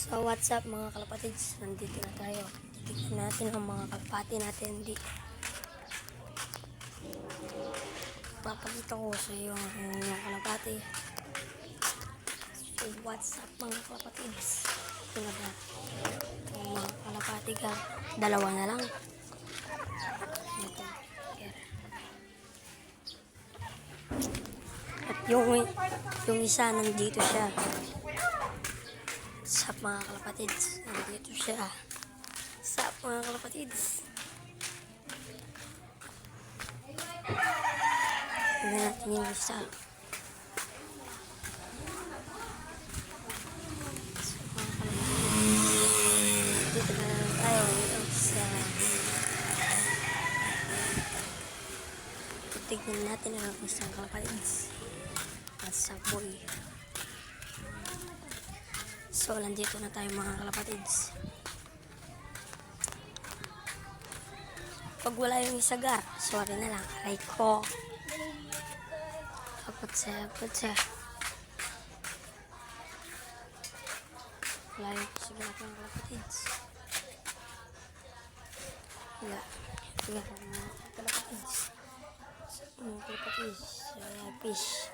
So what's up mga kalapatids, nandito na tayo. Titignan natin ang mga kalapati natin. Papakita ko sa iyo ang mga kalapati. So what's up mga kalapatids. Ito na ba ang mga kalapati ka? Dalawa na lang. Ito. At yung isa nandito siya. Sup mga kalapatids, nandito siya. Sup mga kalapatids. Tignan natin yung isa. Dito na lang tayo sa tignan natin ang isang kalapatids at sa boy. So nandito na tayo mga kalapatids. Pag wala yung isagar, sorry na lang, aray ko. Kapot siya. Wala yung isagar mga kalapatids. Wala. Isagar mga kalapatids. Mga kalapatids. Fish.